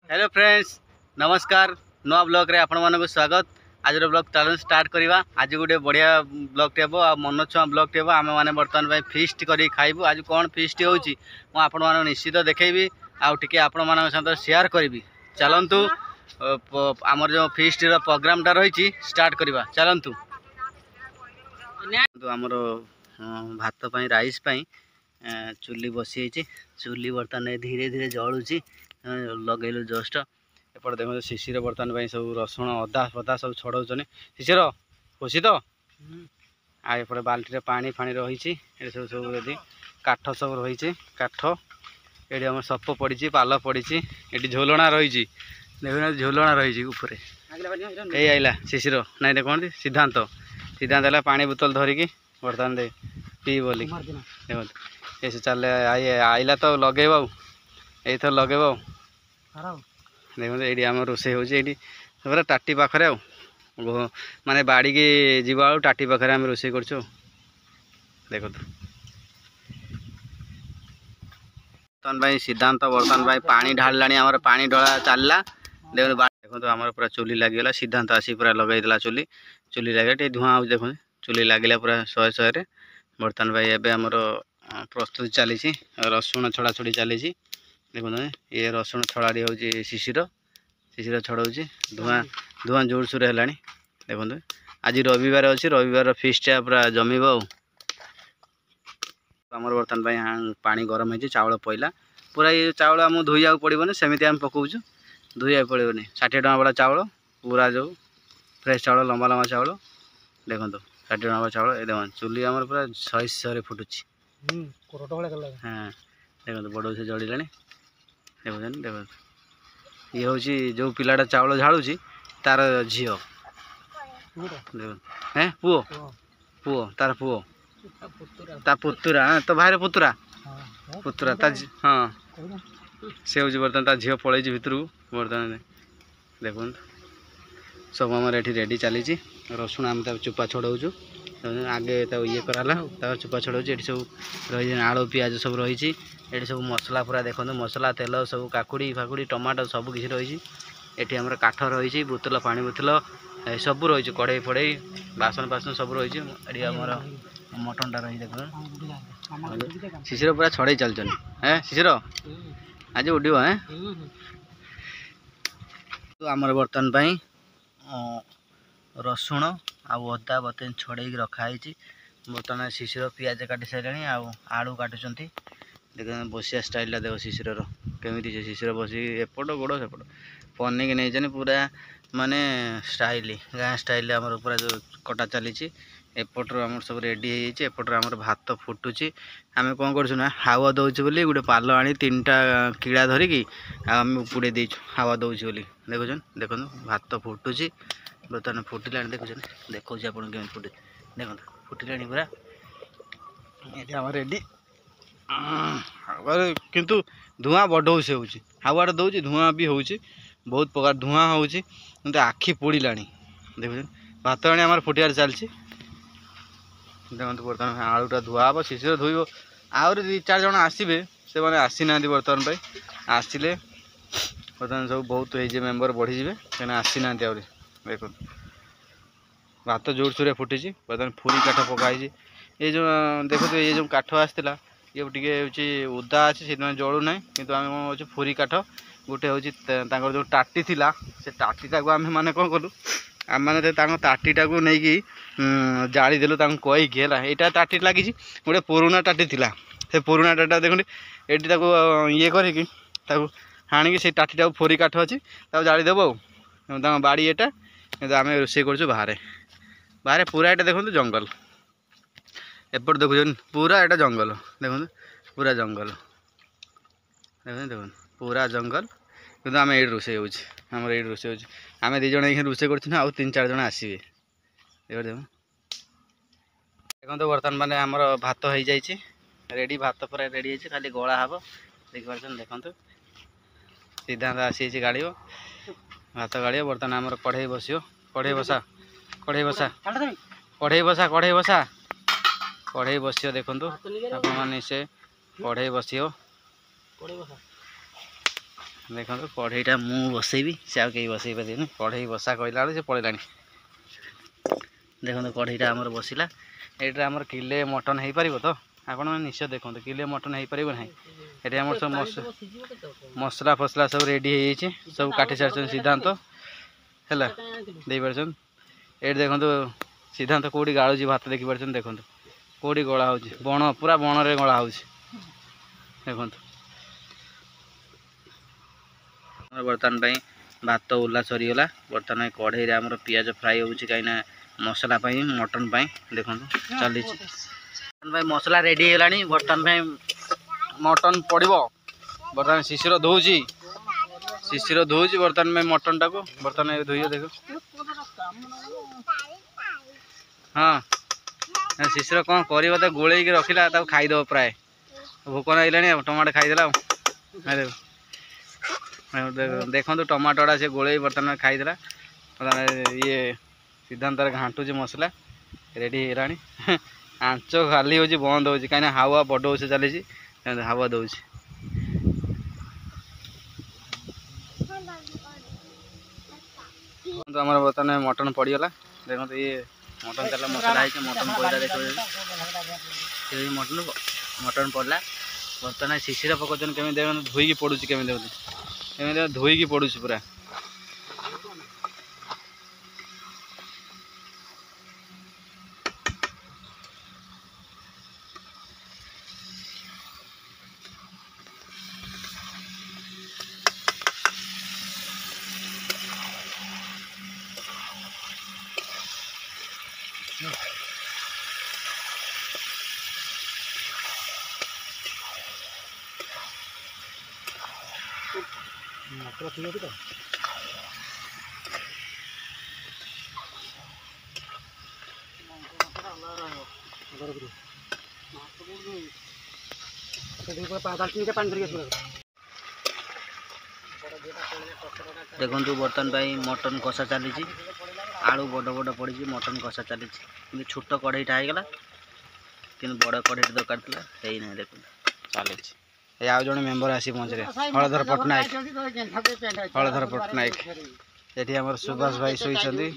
Hello friends नमस्कार नुआ blog रे आपण मानक स्वागत। आज ब्लॉग चलो स्टार्ट करवा। आज गोटे बढ़िया ब्लॉग टे हम आ मन छुआ ब्लॉग टे आम मैंने बर्तमान भाई फिस्ट कर खाइबू। आज कौन फिस्ट होची आपण मानक निश्चित देखी आउे आपण मान सहित शेयर करी। चलतु आमर जो फिस्ट प्रोग्राम टा रही स्टार्ट करवा। चलतु आमर भात राइस चुली बसी चुली बर्तमान धीरे धीरे जलुची लगेलु जस्ट एपटे देखो शिशिर बर्तमान सब रसुण अदा फदा सब छड़ाऊन शिशिर खुशी तो आए बाल्टी पानी फाणी रही सब सब रेडी काठ सब रही काठ ये आम सप पड़ी पाल पड़ी ये झोलना रही देखो झोलना रही ऊपर ये आइला शिशिर नाई कौन सिद्धांत सिद्धांत है पानी बोतल धरिकी बर्तमान दे पी बोली देखो ये चल आइला तो लगे ये लगे देखो ये आम रोसे हो टाटी पाखे माने बाड़ी की जीवा टाटी पाखे आम रोसे कर देखो बर्तमान सिद्धांत बर्तमान भाई पानी ढाला आम पानी ढला चलला देखो आम पूरा चुली लगिगला सिद्धांत आसी पूरा लगेला चुली चुली लगे धुआं हो देखो चुली लगे पूरा 100 बर्तमान भाई एवं आमर प्रस्तुति चली रसुण छड़ा छड़ी चली देखो ये रसुण छड़ाड़ी हूँ शिशिर शिशिर छड़ाऊँ धुआं धुआं जोर सोर है देखो आज रविवार अच्छी रविवार फिस्ट पूरा जमीब आमर बर्तमान पानी गरम हो चाउल पईला पूरा ये चाउल आम धोईया पड़ोनी सेमती आम पकाऊँ धोईया पड़ोनी 60 टଙ୍କା वाला चाउल पूरा जो फ्रेश चाउल लंबा लंबा चाउल देखो 60 टଙ୍କା वाला चाउल ये देखो चुली आमर पूरा 100 फुटुची हाँ देखो बड़ से जड़िला देखो देखो ये हूँ जो पिलाटा चाउल झाड़ू तार झी देखो हैं पुओ पुओ तार पुओ ता पुतुरा तो भाई पुतुरा पुतुरा ता हाँ से हूँ बर्तमान ता झील पलैची भितर को बर्तमान देखो सब आम रेडी चली रसुण आम चुपा छड़ाऊँ आगे ये कराला चुपा छड़ाऊँ ये सब रही आलू पियाज सब रही ये सब मसला पूरा देखो मसला तेल सब काकुड़ी फाकुड़ी टमाटो सब किसी रही ये आम काठ रही बोतल पानी बोतल सब रही कड़े फड़े बासन बासन सब रही आमर मटन टा रही देखो शिशिर पूरा छड़े चलचन है शिशिर आज उड़ो है तो आमर बर्तमान रसुण आदा बर्तन छड़े रखाई बर्तमान शिशिर पियाज काटी सारे आलू काटुंट देख बसिया स्टाइल देख शिशिर केमी शिशिर बस एपट गोड़ सेपट पनिक नहीं पूरा माने स्टाइल गाँ स्टाइल आमर पूरा जो कटा चली एपटर आम सब रेडी एपटर आमर भात फुटुची आम कौन कर हावा दौच बोली गोटे पाल आनी 3टा कीड़ा धरिकी आम उपुड़े देचु हावा दौच बोली देखुन देखो भात फुटुची बर्तमान फुटिला देखुन देखो आप फुटे देखो फुटिला पूरा ये आम रेडी किंतु धुआं बड़ से हो हावा दौर धुआं भी हो बहुत प्रकार धुआं हो आखि पोड़ा देखुन भात आनी आम फुटियार चलती देखो बर्तमान आलूटा धुआ हम शिशिर धोब आहरी 2-4 जन आसवे से मैंने आसी ना बर्तमान भाई आसिले बर्तमान सब बहुत हो मेम्बर बढ़ीजे कहीं आसी ना आहरी देखो भात जोर सोर फुटी बर्तमान फुरी काठ पकाई ये जो देखो ये जो काठ आसाला ये टे उदा अच्छे से जलू ना कि आम कौन फुरी काठ गोटे हूँ जो टाटी थिला से टाटीटा को आम मैंने कौन कलु आम मैंने टाटीटा को लेकिन जाली देलु कहीकि है यहाँ टाटी लगी गोटे पुराना टाटी थिला से पुराना टाटा देखो ये ये करके हाणिकी से टाटीटा फोरी काठ अच्छी जाली देव बाड़ी यहाँ आम रोसे कर बाहर बाहर पूरा यहाँ देखो जंगल एपट देखुन पूरा यहाँ जंगल देखो पूरा जंगल देखो देखो पूरा जंगल कि आम ये रोसे होमर ये रोसे होम 2 जन ये रोसे कर 3-4 जन आसवे देखो देखो देखो बर्तमान मैंने आमर भात हो जाए रेडी भात पूरा रेडी खाली गला हम देखिए देखो सिद्धांत आसी गाड़ी भात गाड़ी बर्तमान आमर कढ़ई बस कढ़ई बसा कढ़ई बसा कढ़ई बसा कढ़ई बसा कढ़ई बस देखो आप से कढ़ई बस देखो कढ़ईटा मु बसैबी से आ कहीं बसई पारे कढ़ई बसा कहला से पड़ेगा। देखो कढ़ईटा आमर बसला ये आमर किले मटन हो पार तो आपण मैंने निश्चय देखो किले मटन हो पार ना ये आम सब मसला फसला सब रेडी हो सब काटी सारी सिद्धांत है दे पार ये देखो सिद्धांत कौटी गालुची भात देखी पार्छ देखो कौटी गला हो बण पूरा बण रे गला हो देखो बर्तमान भाई भात ओला सरीगला बर्तमान कढ़ई आम पियाज फ्राए हो कहीं मसला मटन देखो चली भाई मसला रेडी है बर्तमान भाई मटन पड़ो बर्तमान शिशिर धोची बर्तमान में मटन टाक बर्तमान धोइए देखो हाँ शिशिर कौन कर तो गोल रखला खाईदेव प्राय भोक ना टमाटो खाईदेला देखो टमाटोटा से गोल बर्तमान खाईदेला ये सिद्धांत घाटुच मसला रेडी है आंच खाली हो बंद हो कहीं हावा बड़ हो चली हावा दौर आम बर्तमान मटन पड़गला देखो ये मटन तेल मसला है मटन पड़ा देखो मटन पड़ला बर्तमान शिशिर पकाउन केमी देखो धोईकी पड़ू केमी देखो धोईकी पड़ू पूरा देखो बर्तमान भाई मटन कषा चली आलू बड़ बड़ पड़ी मटन कषा चली छोट कढ़ईटा होगला कि बड़ कढ़ई दरकार था देखो चली आ जड़े मेम्बर आसी पहुँचे हलधर पट्टनायक ये आम सुभाष भाई शोती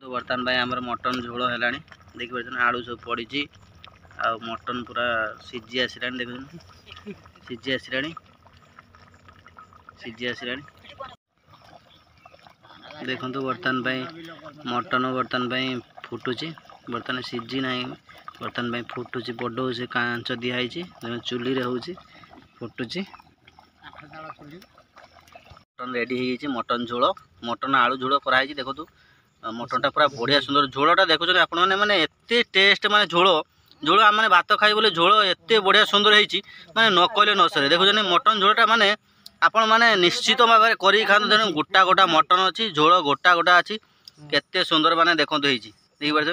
तो बर्तमान भाई आम मटन झोल है देखिए आलू सब पड़ी आ मटन पूरा सीझी आसला देख सीझी आसला देखो बर्तमान भाई मटन बर्तमान फुटुची बर्तमान सीझी ना बर्तमान फुटुची बड़ से कांच दिखाई चुली रे होची फुटुची मटन रेडी हो मटन झोल मटन आलू झोल कराई देखो मटनटा पूरा बढ़िया सुंदर झोलटा देखुन आप मैंने एत टेस्ट माने झोल आम मैंने भात खाई बोले झोल एत बढ़िया सुंदर होती माने न कहले न सरे देखुन मटन झोलटा माने आपण माने निश्चित भाव में कर खाते गोटा गोटा मटन अच्छी झोल गोटा गोटा अच्छी केते सुंदर माने देखो देखी पार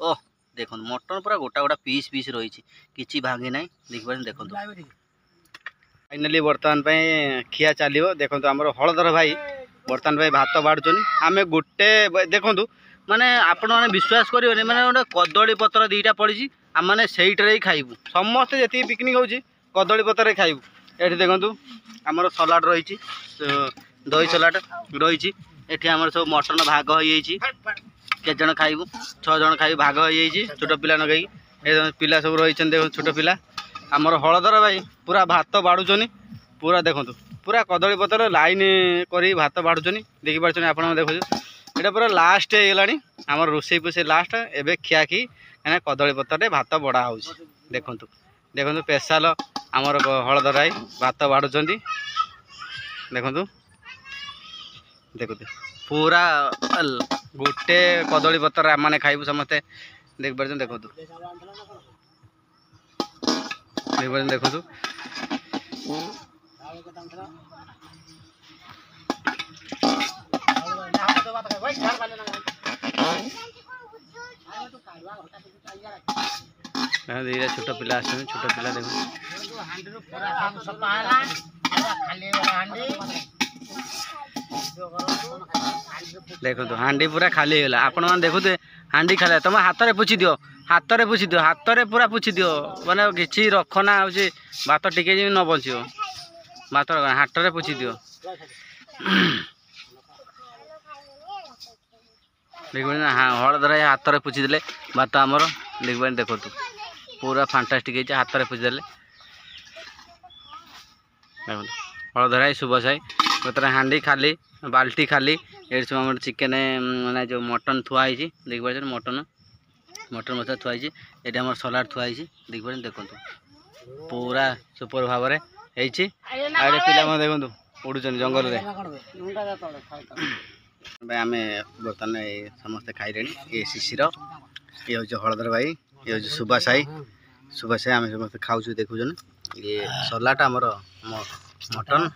ओह देखो मटन पूरा गोटा गोटा पीस पीस रही किसी भांगी ना देखी पार देखो फाइनाली बर्तमान खिया चलो देखो आम हलधर भाई बर्तमान भाई भात बाढ़ुन आम गोटे देखूँ माने आपण मैंने विश्वास करें माने गोटे कदली पत्र दीटा पड़ी आम मैंने से ही खाइबू समस्ते जी पिकनिक हो कदली पत्र खाइबू ये देखूँ आमर सलाड रही दही सलाड रही आमर सब मटन भाग हो के जन खाइबू 6 जन खाइबू भाग हो छोट पिला नगई पिला सब रही देखो छोट पिला आमर हलधर भाई पूरा भात बाढ़ुन पूरा देखो पूरा कदली पत्र लाइन कर भात बाढ़ुन देखी पार्छ आप देखो ये पूरा लास्ट होगा आम रोसे पोसे लास्ट एवं खियाखी कदली पत्र भात बड़ा हो देखो देखो स्पेशल आमर हलधर भाई भात बाढ़ुं देखो देखो पूरा गोटे कदली पत्र आम मैंने खाइबू समस्ते देख पार देखो देखो धीरे छोट पिला छोट पिला देखो हाँ पूरा खाली होगा आपण मैंने देखुए हांडी खाले तुम हाथ में पुछि दियो हाथ में पूरा पुछि दियो माने किछि रखना हो भात टिके न बचियो भात हाथ में पुछि दियो देख हाँ हलदर हाथ में पुछि देले भात आमर देख देखो पूरा फैंटास्टिक हाथ में पुछि देले हलदर सुबसाई बतरा हांडी खाली बाल्टी खाली ये सब आम चिकेन मैंने जो मटन थुआई देख पारे मटन मसला थुआई ये आम सलाड थुआई देख पारे देखो पूरा सुपर भाव में पिला देखो उड़ुन जंगल में आम बर्तमान समस्ते खाइले ये शिशिर ये हूँ हलदर भाई ये हूँ सुबासाई आम समस्त खाऊ देखुन ये सलाड आमर मटन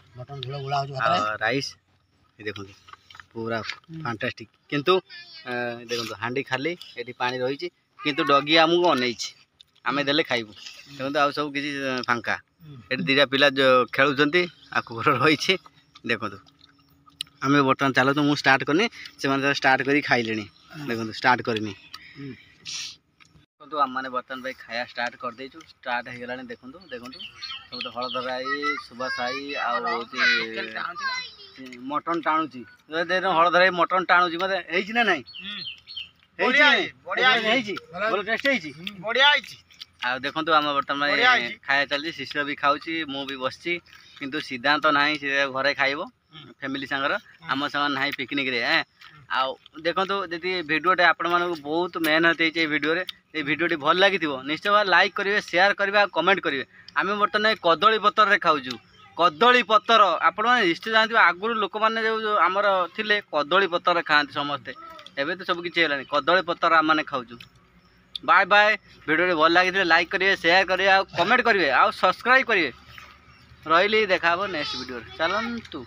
राइस देखो पूरा फैंटास्टिक किंतु देखो हांडी खाली ये पानी रही किंतु डगी आमको अनई आम देले खाइबू देखो आउ सब किसी फांका ये दीटा पिला जो खेलुंट आकुर रही देखो आम बर्तमान चलो तो मुझे स्टार्ट करनी से स्टार्ट कर खाइले देखो स्टार्ट करनी आम मैंने बर्तमान भाई खाया स्टार्ट कर देचु स्टार्ट हो गला देखो देखो सब तो हलदर आई सुबास आई मटन टाणुची हलदर आई मटन टाणुची मत ना ना देखो आम बर्तमान खाया चलती शिशिर भी खाऊँ मुझे बसची किंतु सिद्धांत ना घरे खाइब फैमिली सांगर आम सामान ना पिकनिक रे आउ देखो जी भिडियोटे आपण मानक बहुत मेहनत होती भिडियो ये भिडियोटी भल लगी निश्चय भाव लाइक करेंगे शेयर करेंगे कमेंट करेंगे आम बर्तमान कदली पतर खाऊँ कदली पतर आपण मैंने निश्चय जानते आगुरी लोक मैंने जो आमर थे कदली पतर खाते समस्ते एवं तो सब किसी है कदली पतर आम मैंने खाऊँ बाय बाय भिडियो भल लगी लाइक करेंगे शेयर करेंगे कमेंट करेंगे आ सब्सक्राइब करेंगे रही देखा नेक्स्ट वीडियो चलतु।